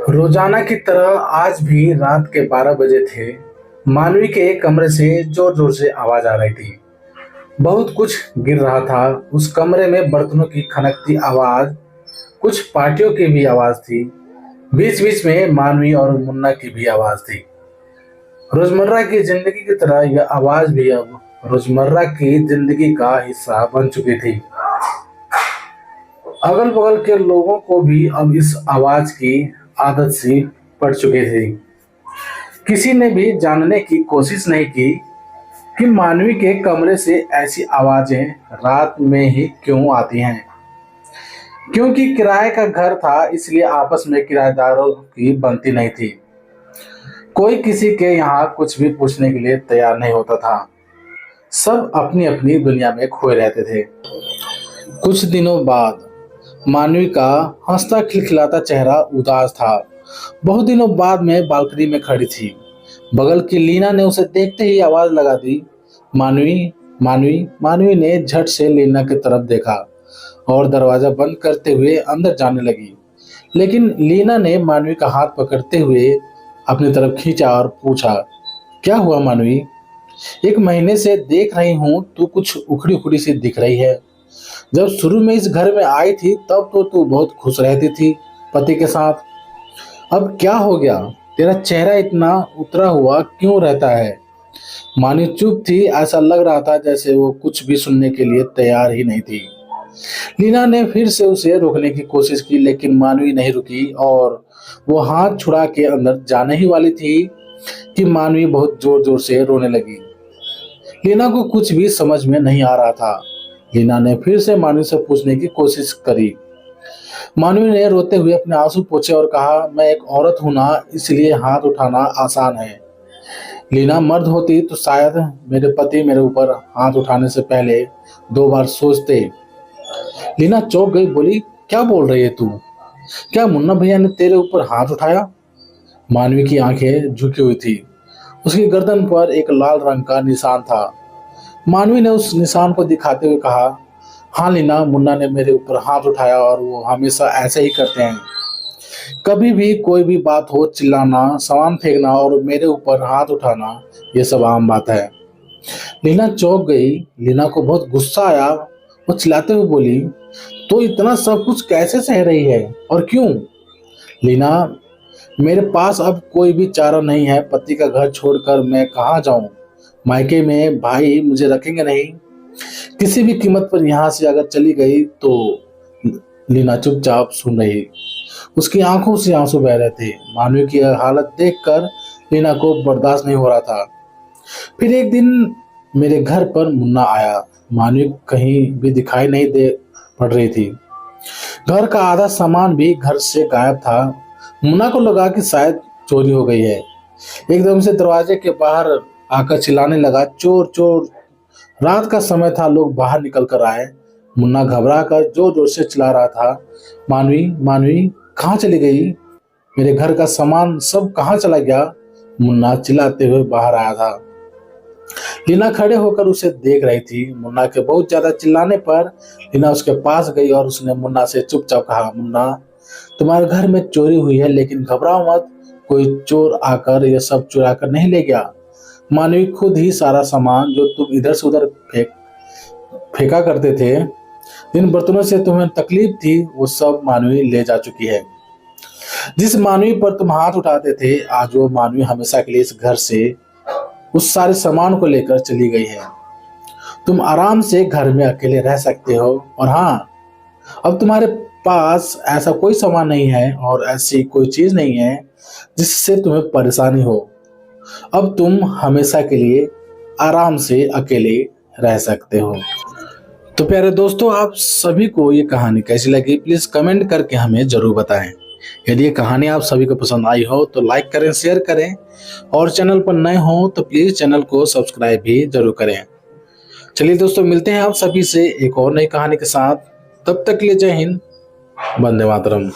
रोजाना की तरह आज भी रात के 12 बजे थे। मानवी के कमरे से जोर जोर से आवाज आ रही थी। बहुत कुछ गिर रहा था। उस कमरे में बर्तनों की खनकती आवाज, कुछ पार्टियों की भी आवाज थी। बीच बीच में मानवी और मुन्ना की भी आवाज थी। रोजमर्रा की जिंदगी की तरह यह आवाज भी अब रोजमर्रा की जिंदगी का हिस्सा बन चुकी थी। अगल बगल के लोगों को भी अब इस आवाज की आदत सी पड़ चुकी थी। किसी ने भी जानने की कोशिश नहीं की कि मानवी के कमरे से ऐसी आवाजें रात में ही क्यों आती हैं। क्योंकि किराए का घर था, इसलिए आपस में किराएदारों की बनती नहीं थी। कोई किसी के यहाँ कुछ भी पूछने के लिए तैयार नहीं होता था। सब अपनी अपनी दुनिया में खोए रहते थे। कुछ दिनों बाद मानवी का हंसता खिलखिलाता चेहरा उदास था। बहुत दिनों बाद में बालकनी में खड़ी थी। बगल की लीना ने उसे देखते ही आवाज लगा दी, मानवी मानवी। मानवी ने झट से लीना की तरफ देखा और दरवाजा बंद करते हुए अंदर जाने लगी। लेकिन लीना ने मानवी का हाथ पकड़ते हुए अपनी तरफ खींचा और पूछा, क्या हुआ मानवी? एक महीने से देख रही हूँ तू कुछ उखड़ी उखड़ी सी दिख रही है। जब शुरू में इस घर में आई थी तब तो तू बहुत खुश रहती थी पति के साथ। अब क्या हो गया? तेरा चेहरा इतना उतरा हुआ क्यों रहता है? मानी चुप थी। ऐसा लग रहा था जैसे वो कुछ भी सुनने के लिए तैयार ही नहीं थी। लीना ने फिर से उसे रोकने की कोशिश की, लेकिन मानवी नहीं रुकी और वो हाथ छुड़ा के अंदर जाने ही वाली थी कि मानवी बहुत जोर जोर से रोने लगी। लीना को कुछ भी समझ में नहीं आ रहा था। लीना ने फिर से मानवी से पूछने की कोशिश करी। मानवी ने रोते हुए अपने आंसू पोंछे और कहा, मैं एक औरत हूं ना, इसलिए हाथ उठाना आसान है। लीना मर्द होती तो शायद मेरे पति मेरे ऊपर हाथ उठाने से पहले 2 बार सोचते। लीना चौंक गई, बोली, क्या बोल रही है तू? क्या मुन्ना भैया ने तेरे ऊपर हाथ उठाया? मानवी की आंखें झुकी हुई थी। उसकी गर्दन पर एक लाल रंग का निशान था। मानवी ने उस निशान को दिखाते हुए कहा, हाँ लीना, मुन्ना ने मेरे ऊपर हाथ उठाया और वो हमेशा ऐसे ही करते हैं। कभी भी कोई भी बात हो, चिल्लाना, सामान फेंकना और मेरे ऊपर हाथ उठाना, ये सब आम बात है। लीना चौंक गई। लीना को बहुत गुस्सा आया। वो चिल्लाते हुए बोली, तो इतना सब कुछ कैसे सह रही है और क्यों? लीना, मेरे पास अब कोई भी चारा नहीं है। पति का घर छोड़कर मैं कहाँ जाऊं? मायके में भाई मुझे रखेंगे नहीं। किसी भी कीमत पर यहाँ से अगर चली गई तो। लीना चुपचाप सुन रही। उसकी आंखों से आंसू बह रहे थे। मानवी की हालत देखकर लीना को बर्दाश्त नहीं हो रहा था। फिर एक दिन मेरे घर पर मुन्ना आया। मानवी कहीं भी दिखाई नहीं दे पड़ रही थी। घर का आधा सामान भी घर से गायब था। मुन्ना को लगा कि शायद चोरी हो गई है। एकदम से दरवाजे के बाहर आकर चिल्लाने लगा, चोर चोर। रात का समय था, लोग बाहर निकल कर आए। मुन्ना घबरा कर जोर जोर से चिल्ला रहा था, मानवी मानवी कहाँ चली गई? मेरे घर का सामान सब कहाँ चला गया? मुन्ना चिल्लाते हुए बाहर आया था। लीना खड़े होकर उसे देख रही थी। मुन्ना के बहुत ज्यादा चिल्लाने पर लीना उसके पास गई और उसने मुन्ना से चुपचाप कहा, मुन्ना, तुम्हारे घर में चोरी हुई है, लेकिन घबराओ मत। कोई चोर आकर यह सब चुरा कर नहीं ले गया। मानवी खुद ही सारा सामान जो तुम इधर से उधर फेंका करते थे, जिन बर्तनों से तुम्हें तकलीफ थी, वो सब मानवी ले जा चुकी है। जिस मानवी पर तुम हाथ उठाते थे, आज वो मानवी हमेशा के लिए इस घर से उस सारे सामान को लेकर चली गई है। तुम आराम से घर में अकेले रह सकते हो। और हाँ, अब तुम्हारे पास ऐसा कोई सामान नहीं है और ऐसी कोई चीज नहीं है जिससे तुम्हें परेशानी हो। अब तुम हमेशा के लिए आराम से अकेले रह सकते हो। तो प्यारे दोस्तों, आप सभी को ये कहानी कैसी लगी प्लीज कमेंट करके हमें जरूर बताएं। यदि ये कहानी आप सभी को पसंद आई हो तो लाइक करें, शेयर करें और चैनल पर नए हो तो प्लीज चैनल को सब्सक्राइब भी जरूर करें। चलिए दोस्तों, मिलते हैं आप सभी से एक और नई कहानी के साथ। तब तक के लिए जय हिंद, वंदे मातरम।